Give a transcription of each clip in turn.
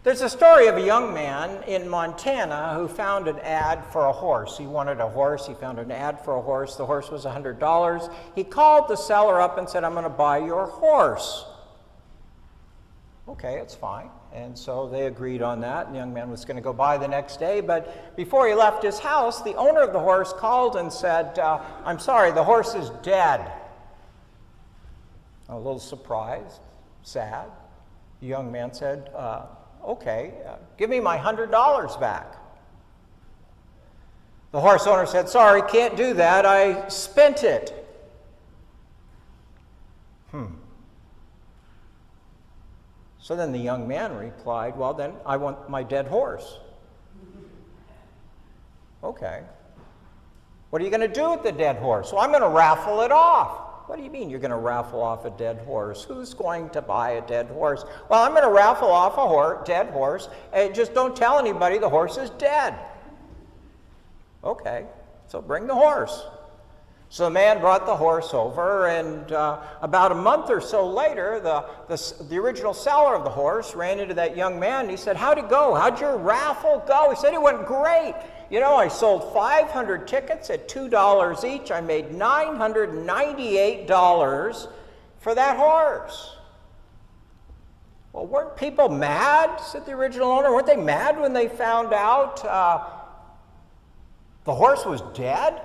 There's a story of a young man in Montana who found an ad for a horse. He wanted a horse. He found an ad for a horse. The horse was $100. He called the seller up and said, "I'm going to buy your horse." Okay, it's fine. And so they agreed on that, and the young man was going to go by the next day. But before he left his house, the owner of the horse called and said, "I'm sorry, the horse is dead." A little surprised, sad. The young man said, "Okay, give me my $100 back." The horse owner said, "Sorry, can't do that. I spent it." So then the young man replied, "Well, then I want my dead horse." "Okay. What are you going to do with the dead horse?" "Well, I'm going to raffle it off." "What do you mean you're going to raffle off a dead horse? Who's going to buy a dead horse?" "Well, I'm going to raffle off a dead horse. Just don't tell anybody the horse is dead." "Okay, so bring the horse." So the man brought the horse over, and about a month or so later, the original seller of the horse ran into that young man, and he said, "How'd it go? How'd your raffle go?" He said, "It went great. You know, I sold 500 tickets at $2 each. I made $998 for that horse." "Well, weren't people mad?" said the original owner. "Weren't they mad when they found out the horse was dead?"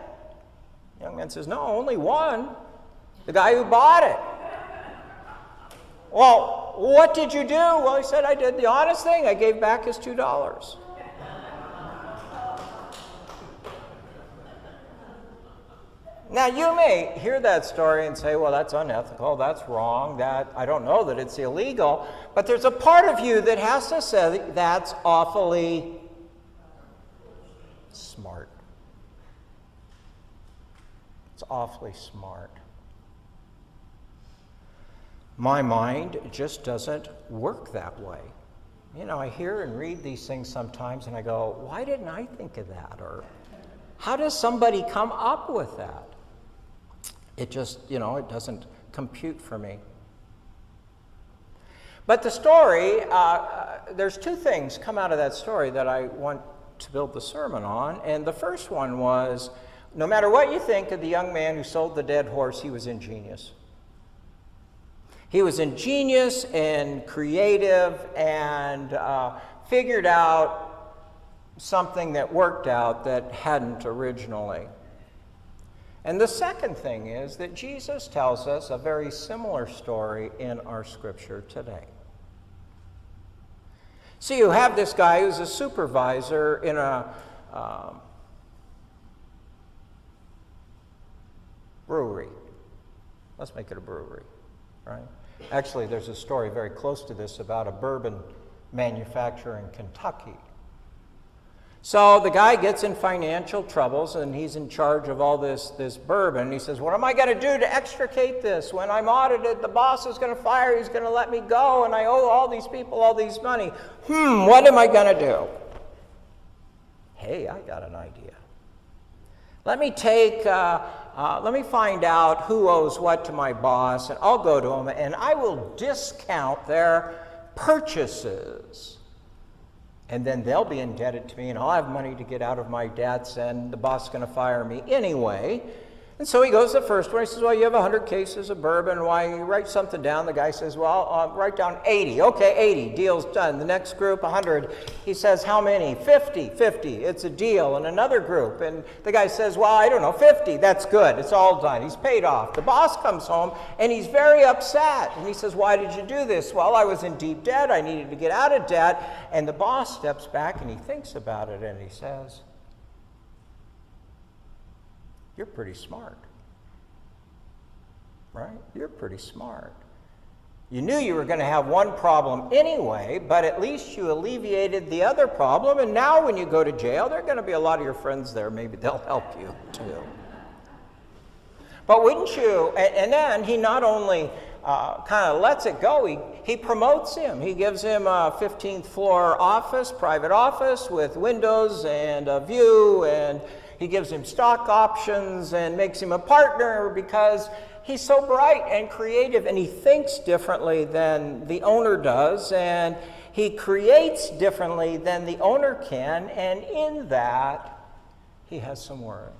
The young man says, "No, only one, the guy who bought it." "Well, what did you do?" "Well," he said, "I did the honest thing. I gave back his $2. Now, you may hear that story and say, "Well, that's unethical, that's wrong, I don't know that it's illegal," but there's a part of you that has to say that's awfully smart. It's awfully smart. My mind just doesn't work that way. You know, I hear and read these things sometimes and I go, why didn't I think of that? Or how does somebody come up with that? It just, it doesn't compute for me. But the story, there's two things come out of that story that I want to build the sermon on. And the first one was, no matter what you think of the young man who sold the dead horse, he was ingenious. He was ingenious and creative and figured out something that worked out that hadn't originally. And the second thing is that Jesus tells us a very similar story in our scripture today. So you have this guy who's a supervisor in a brewery. Let's make it a brewery, right? Actually, there's a story very close to this about a bourbon manufacturer in Kentucky. So the guy gets in financial troubles, and he's in charge of all this bourbon. He says, "What am I going to do to extricate this? When I'm audited, the boss is going to fire, he's going to let me go, and I owe all these people all these money. What am I going to do?" Hey, I got an idea. Let me find out who owes what to my boss, and I'll go to him, and I will discount their purchases. And then they'll be indebted to me, and I'll have money to get out of my debts, and the boss is going to fire me anyway. And so he goes to the first one. He says, "Well, you have 100 cases of bourbon. Why? You write something down." The guy says, "Well, write down 80. Okay, 80. Deal's done." The next group, 100. He says, "How many?" 50. 50. It's a deal. And another group. And the guy says, "Well, I don't know. 50. That's good. It's all done. He's paid off." The boss comes home, and he's very upset. And he says, "Why did you do this?" "Well, I was in deep debt. I needed to get out of debt." And the boss steps back, and he thinks about it, and he says, "You're pretty smart, right? You're pretty smart. You knew you were going to have one problem anyway, but at least you alleviated the other problem, and now when you go to jail, there are going to be a lot of your friends there. Maybe they'll help you too." But wouldn't you? And then he not only kind of lets it go, he promotes him. He gives him a 15th floor office, private office with windows and a view, and he gives him stock options and makes him a partner because he's so bright and creative, and he thinks differently than the owner does, and He creates differently than the owner can, and in that, he has some worth.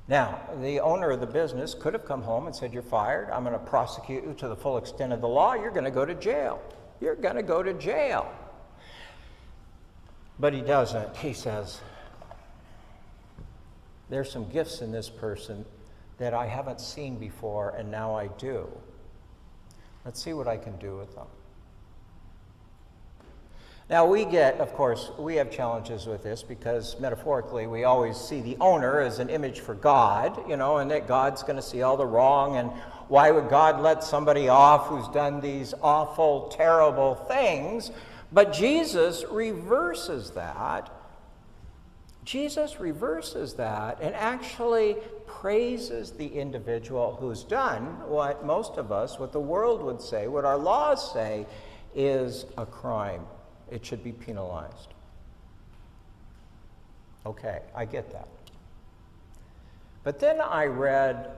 Now, the owner of the business could have come home and said, "You're fired. I'm going to prosecute you to the full extent of the law. You're going to go to jail. You're going to go to jail." But he doesn't. He says, "There's some gifts in this person that I haven't seen before, and now I do. Let's see what I can do with them." Now we have challenges with this because metaphorically we always see the owner as an image for God, and that God's going to see all the wrong, and why would God let somebody off who's done these awful, terrible things? But Jesus reverses that. Jesus reverses that and actually praises the individual who's done what most of us, what the world would say, what our laws say is a crime. It should be penalized. Okay, I get that. But then I read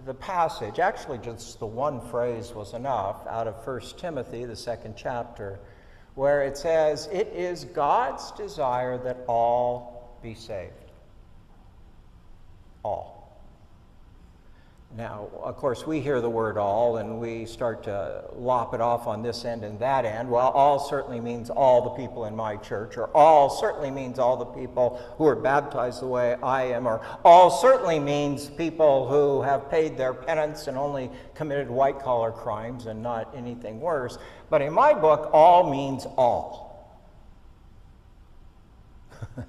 the passage, actually just the one phrase was enough, out of 1 Timothy, the 2nd chapter, where it says, "It is God's desire that all be saved." All. Now, of course, we hear the word all and we start to lop it off on this end and that end. Well, all certainly means all the people in my church, or all certainly means all the people who are baptized the way I am, or all certainly means people who have paid their penance and only committed white-collar crimes and not anything worse. But in my book, all means all.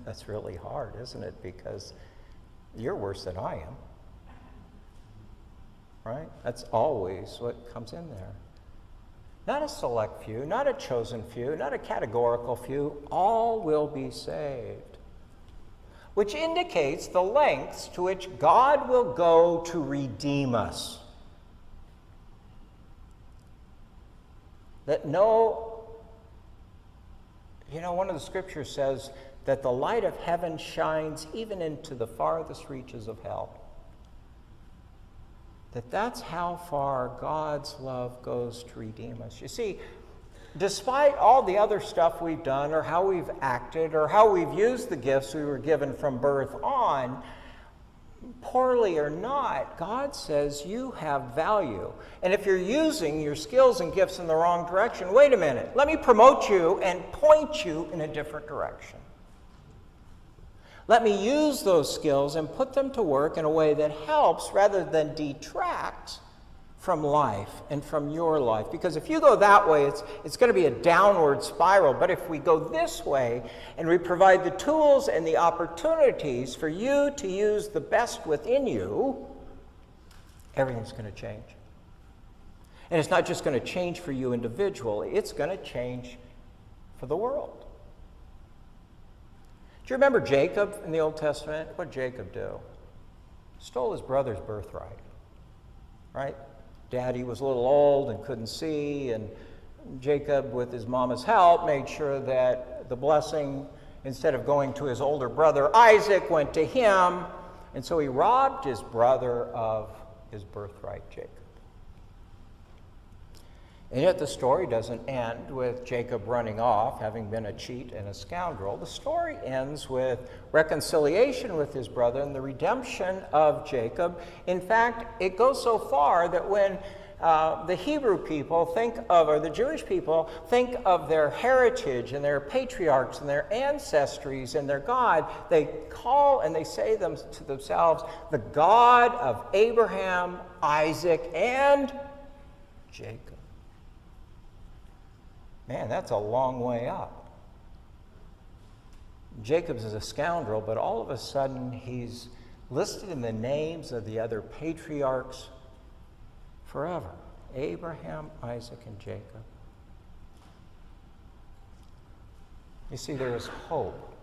That's really hard, isn't it? Because you're worse than I am. Right? That's always what comes in there. Not a select few, not a chosen few, not a categorical few. All will be saved. Which indicates the lengths to which God will go to redeem us. That one of the scriptures says that the light of heaven shines even into the farthest reaches of hell. That's how far God's love goes to redeem us. You see, despite all the other stuff we've done, or how we've acted, or how we've used the gifts we were given from birth on, poorly or not, God says you have value. And if you're using your skills and gifts in the wrong direction, wait a minute, let me promote you and point you in a different direction. Let me use those skills and put them to work in a way that helps rather than detracts from life and from your life. Because if you go that way, it's going to be a downward spiral. But if we go this way and we provide the tools and the opportunities for you to use the best within you, everything's going to change. And it's not just going to change for you individually, it's going to change for the world. Do you remember Jacob in the Old Testament? What did Jacob do? Stole his brother's birthright, right? Daddy was a little old and couldn't see, and Jacob, with his mama's help, made sure that the blessing, instead of going to his older brother Isaac, went to him, and so he robbed his brother of his birthright, Jacob. And yet the story doesn't end with Jacob running off, having been a cheat and a scoundrel. The story ends with reconciliation with his brother and the redemption of Jacob. In fact, it goes so far that when the Hebrew people think of, or the Jewish people think of their heritage and their patriarchs and their ancestries and their God, they call and they say them to themselves, the God of Abraham, Isaac, and Jacob. Man, that's a long way up. Jacob is a scoundrel, but all of a sudden he's listed in the names of the other patriarchs forever. Abraham, Isaac, and Jacob. You see, there is hope.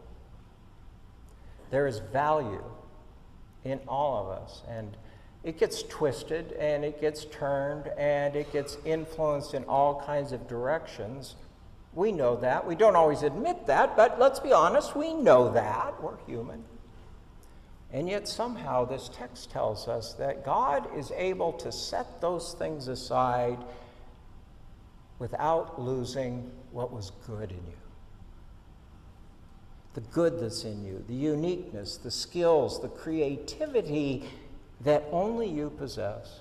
There is value in all of us. And it gets twisted, and it gets turned, and it gets influenced in all kinds of directions. We know that. We don't always admit that, but let's be honest, we know that. We're human. And yet somehow this text tells us that God is able to set those things aside without losing what was good in you. The good that's in you, the uniqueness, the skills, the creativity that only you possess.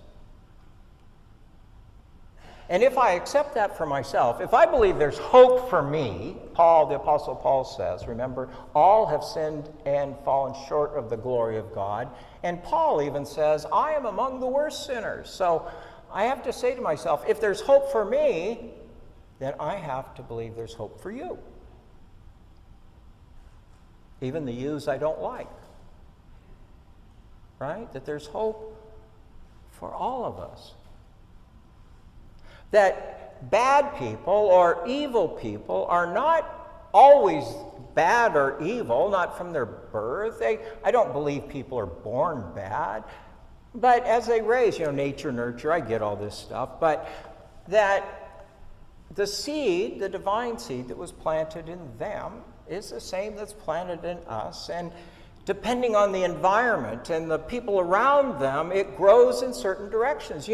And if I accept that for myself, if I believe there's hope for me, the Apostle Paul says, remember, all have sinned and fallen short of the glory of God. And Paul even says, I am among the worst sinners. So I have to say to myself, if there's hope for me, then I have to believe there's hope for you. Even the yous I don't like. Right? That there's hope for all of us. That bad people or evil people are not always bad or evil, not from their birth. I don't believe people are born bad. But as they raise, nature, nurture, I get all this stuff. But that the seed, the divine seed that was planted in them is the same that's planted in us. And depending on the environment and the people around them, it grows in certain directions.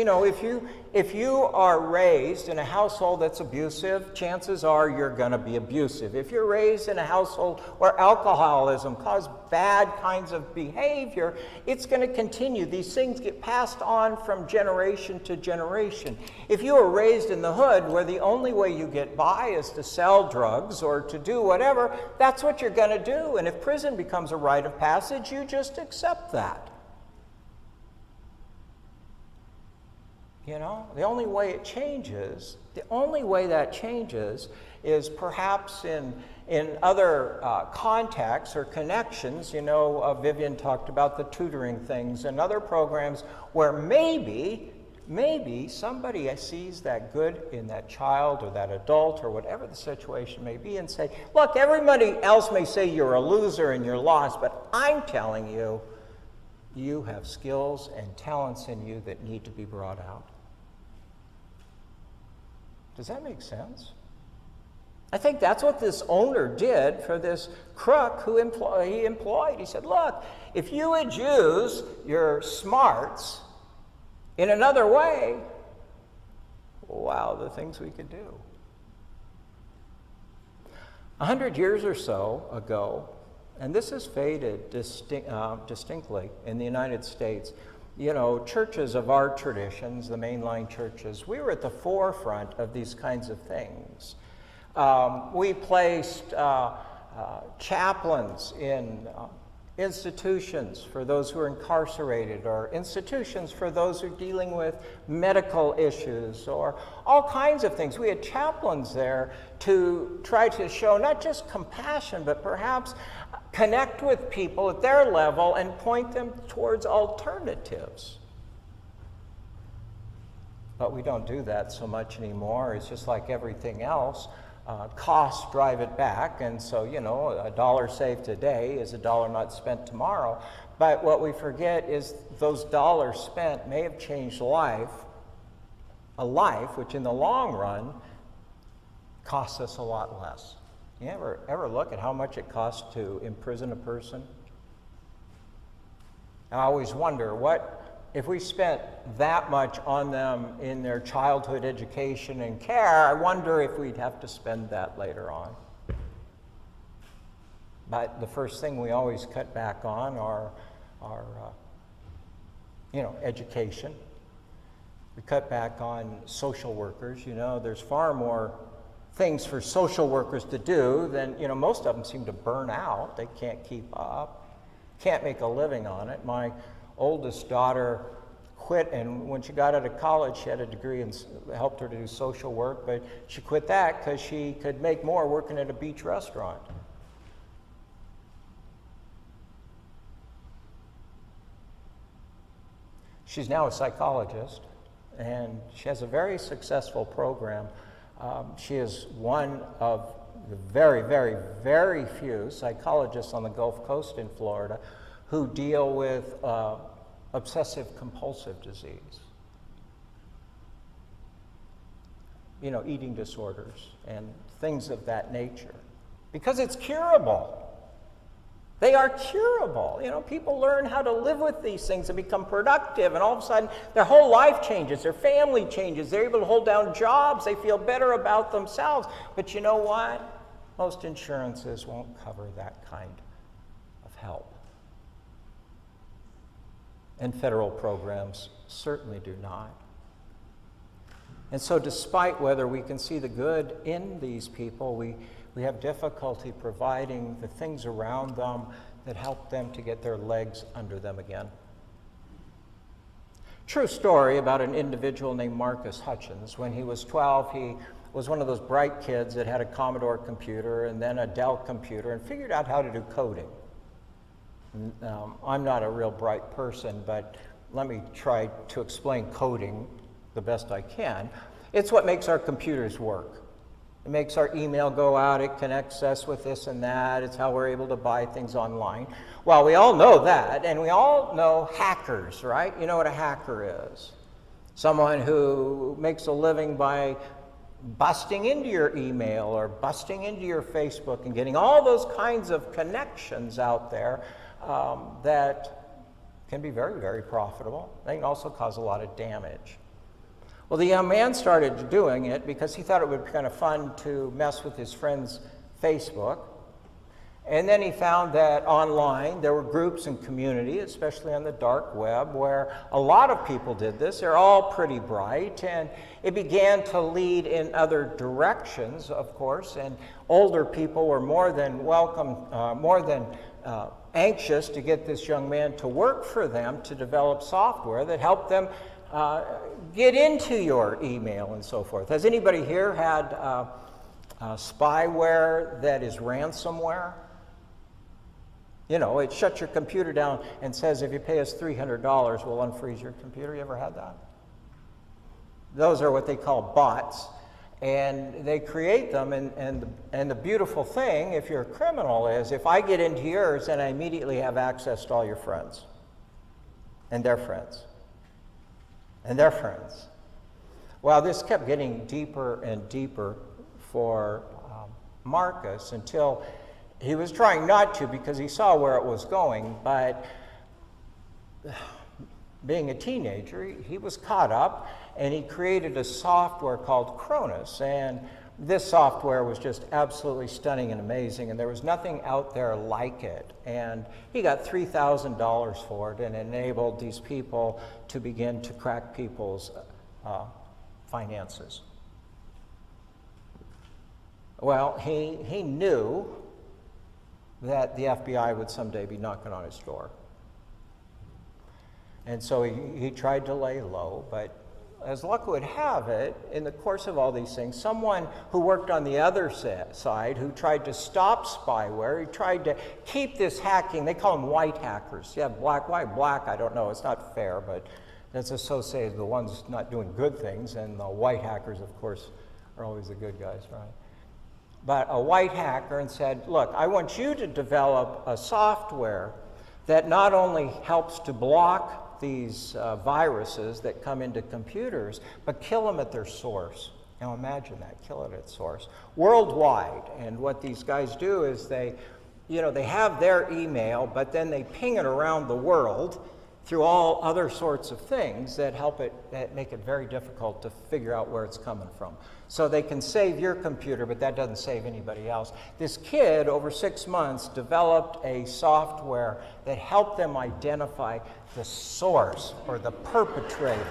If you are raised in a household that's abusive, chances are you're going to be abusive. If you're raised in a household where alcoholism caused bad kinds of behavior, it's going to continue. These things get passed on from generation to generation. If you are raised in the hood where the only way you get by is to sell drugs or to do whatever, that's what you're going to do. And if prison becomes a rite of passage, you just accept that. The only way it changes, the only way that changes is perhaps in other contexts or connections. Vivian talked about the tutoring things and other programs where maybe somebody sees that good in that child or that adult or whatever the situation may be and say, look, everybody else may say you're a loser and you're lost, but I'm telling you, you have skills and talents in you that need to be brought out. Does that make sense? I think that's what this owner did for this crook who he employed. He said, look, if you would use your smarts in another way, wow, the things we could do. 100 years or so ago, and this has faded distinctly in the United States, churches of our traditions, the mainline churches, we were at the forefront of these kinds of things. We placed chaplains in institutions for those who are incarcerated, or institutions for those who are dealing with medical issues, or all kinds of things. We had chaplains there to try to show not just compassion, but perhaps connect with people at their level and point them towards alternatives. But we don't do that so much anymore. It's just like everything else. Costs drive it back, and so, a dollar saved today is a dollar not spent tomorrow. But what we forget is those dollars spent may have changed a life which in the long run costs us a lot less. You ever look at how much it costs to imprison a person? I always wonder, if we spent that much on them in their childhood education and care, I wonder if we'd have to spend that later on. But the first thing we always cut back on are education. We cut back on social workers. There's far more things for social workers to do than, most of them seem to burn out. They can't keep up, can't make a living on it. My oldest daughter quit, and when she got out of college, she had a degree and helped her to do social work, but she quit that because she could make more working at a beach restaurant. She's now a psychologist, and she has a very successful program. She is one of the very, very, very few psychologists on the Gulf Coast in Florida who deal with obsessive-compulsive disease. Eating disorders and things of that nature. Because it's curable. They are curable. You know, people learn how to live with these things and become productive, and all of a sudden their whole life changes, their family changes, they're able to hold down jobs, they feel better about themselves. But you know what? Most insurances won't cover that kind of help. And federal programs certainly do not. And so despite whether we can see the good in these people, we have difficulty providing the things around them that help them to get their legs under them again. True story about an individual named Marcus Hutchins. When he was 12, he was one of those bright kids that had a Commodore computer and then a Dell computer and figured out how to do coding. I'm not a real bright person, but let me try to explain coding the best I can. It's what makes our computers work. It makes our email go out, it connects us with this and that, it's how we're able to buy things online. Well, we all know that, and we all know hackers, right? You know what a hacker is. Someone who makes a living by busting into your email or busting into your Facebook and getting all those kinds of connections out there that can be very, very profitable. They can also cause a lot of damage. Well, the young man started doing it because he thought it would be kind of fun to mess with his friend's Facebook. And then he found that online there were groups and community, especially on the dark web, where a lot of people did this. They're all pretty bright, and it began to lead in other directions, of course, and older people were more than welcome, anxious to get this young man to work for them to develop software that helped them get into your email and so forth. Has anybody here had spyware that is ransomware? You know, it shuts your computer down and says, if you pay us $300, we'll unfreeze your computer. You ever had that? Those are what they call bots. And they create them, and the beautiful thing, if you're a criminal, is if I get into yours, then I immediately have access to all your friends and their friends. And their friends. Well, this kept getting deeper and deeper for Marcus until he was trying not to because he saw where it was going, but being a teenager, he was caught up, and he created a software called Cronus, and this software was just absolutely stunning and amazing, and there was nothing out there like it. And he got $3,000 for it and enabled these people to begin to crack people's finances. Well, he knew that the FBI would someday be knocking on his door. And so he tried to lay low, but as luck would have it, in the course of all these things, someone who worked on the other side, who tried to stop spyware, he tried to keep this hacking, they call them white hackers. Yeah, black, white, black, I don't know, it's not fair, but that's associated with the ones not doing good things, and the white hackers, of course, are always the good guys, right? But a white hacker and said, look, I want you to develop a software that not only helps to block these viruses that come into computers, but kill them at their source. Now imagine that, kill it at source. Worldwide, and what these guys do is they have their email, but then they ping it around the world through all other sorts of things that make it very difficult to figure out where it's coming from. So they can save your computer, but that doesn't save anybody else. This kid, over 6 months, developed a software that helped them identify the source or the perpetrator.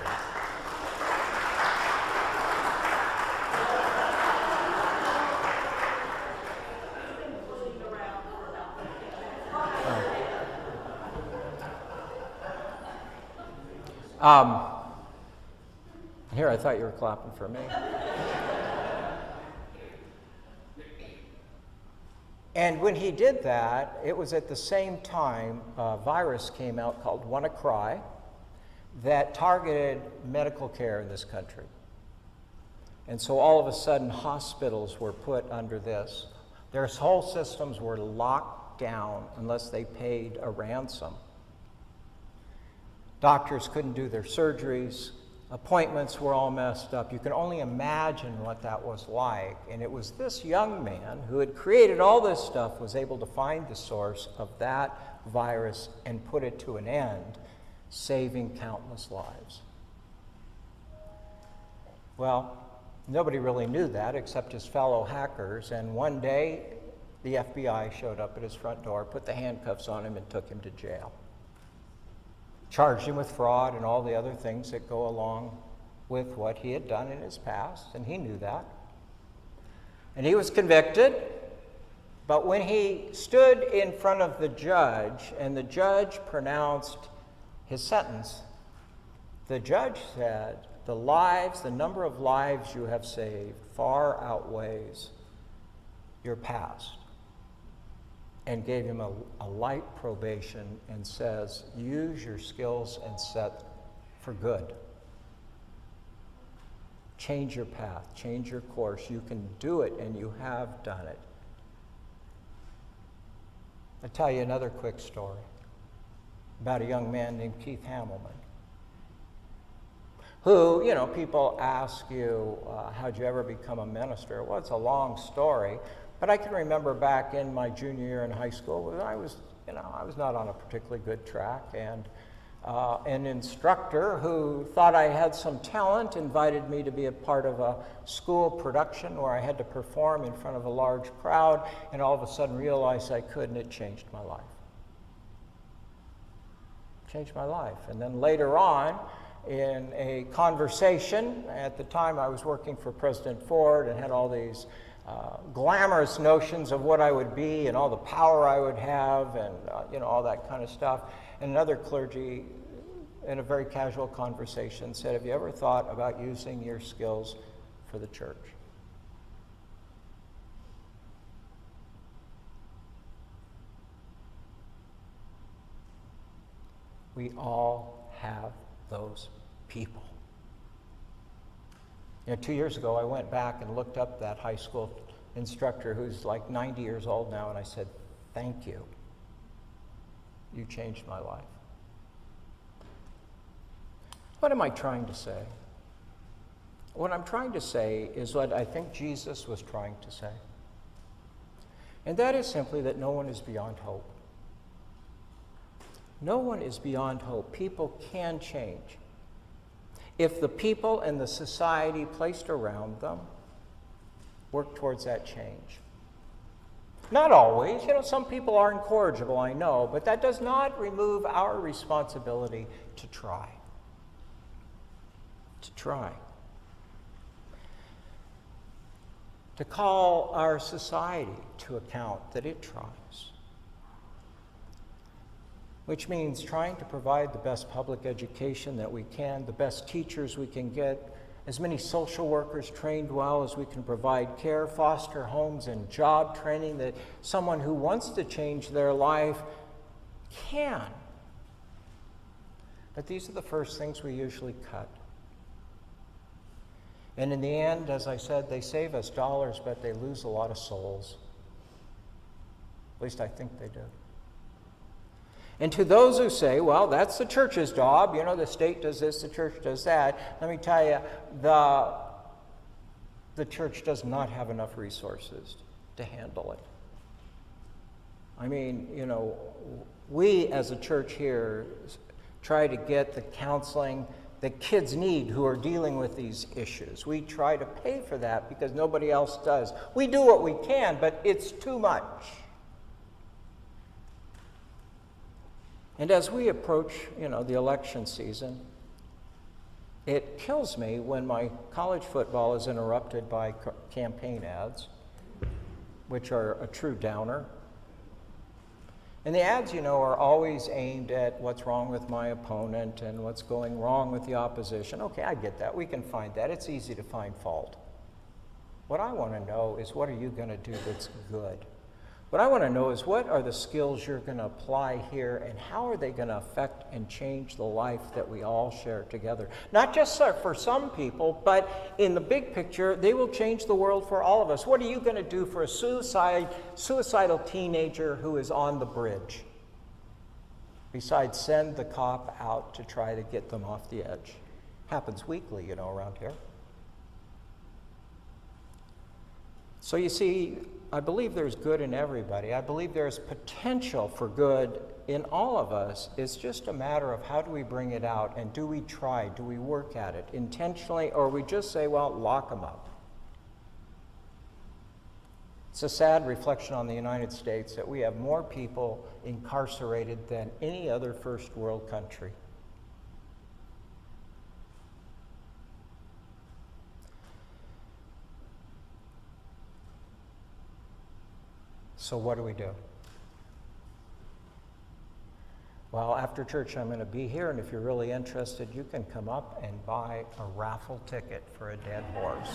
Here, I thought you were clapping for me. And when he did that, it was at the same time a virus came out called WannaCry that targeted medical care in this country. And so all of a sudden, hospitals were put under this. Their whole systems were locked down unless they paid a ransom. Doctors couldn't do their surgeries. Appointments were all messed up. You can only imagine what that was like. And it was this young man who had created all this stuff was able to find the source of that virus and put it to an end, saving countless lives. Well, nobody really knew that except his fellow hackers, and one day the FBI showed up at his front door, put the handcuffs on him, and took him to jail. Charged him with fraud and all the other things that go along with what he had done in his past, and he knew that. And he was convicted, but when he stood in front of the judge and the judge pronounced his sentence, the judge said, the number of lives you have saved far outweighs your past, and gave him a light probation and says, use your skills and set for good. Change your path, change your course. You can do it, and you have done it. I'll tell you another quick story about a young man named Keith Haemmelmann, who, people ask you, how'd you ever become a minister? Well, it's a long story. But I can remember back in my junior year in high school, I was not on a particularly good track, and an instructor who thought I had some talent invited me to be a part of a school production where I had to perform in front of a large crowd, and all of a sudden realized I could, and it changed my life. Changed my life. And then later on, in a conversation, at the time I was working for President Ford and had all these glamorous notions of what I would be and all the power I would have and all that kind of stuff. And another clergy, in a very casual conversation, said, have you ever thought about using your skills for the church? We all have those people. 2 years ago, I went back and looked up that high school instructor who's like 90 years old now, and I said, thank you. You changed my life. What am I trying to say? What I'm trying to say is what I think Jesus was trying to say. And that is simply that no one is beyond hope. No one is beyond hope. People can change if the people and the society placed around them work towards that change. Not always. Some people are incorrigible, I know, but that does not remove our responsibility to try. To try. To call our society to account that it tries. Which means trying to provide the best public education that we can, the best teachers we can get, as many social workers trained well as we can provide care, foster homes, and job training that someone who wants to change their life can. But these are the first things we usually cut. And in the end, as I said, they save us dollars, but they lose a lot of souls. At least I think they do. And to those who say, well, that's the church's job, the state does this, the church does that, let me tell you, the church does not have enough resources to handle it. I mean, we as a church here try to get the counseling that kids need who are dealing with these issues. We try to pay for that because nobody else does. We do what we can, but it's too much. And as we approach, the election season, it kills me when my college football is interrupted by campaign ads, which are a true downer. And the ads, are always aimed at what's wrong with my opponent and what's going wrong with the opposition. Okay, I get that. We can find that. It's easy to find fault. What I want to know is, what are you going to do that's good? What I want to know is, what are the skills you're going to apply here, and how are they going to affect and change the life that we all share together? Not just for some people, but in the big picture, they will change the world for all of us. What are you going to do for a suicidal teenager who is on the bridge, besides send the cop out to try to get them off the edge? Happens weekly, you know, around here. So you see, I believe there's good in everybody. I believe there's potential for good in all of us. It's just a matter of how do we bring it out, and do we try, do we work at it intentionally, or we just say, well, lock them up. It's a sad reflection on the United States that we have more people incarcerated than any other first world country. So what do we do? Well, after church, I'm going to be here, and if you're really interested, you can come up and buy a raffle ticket for a dead horse.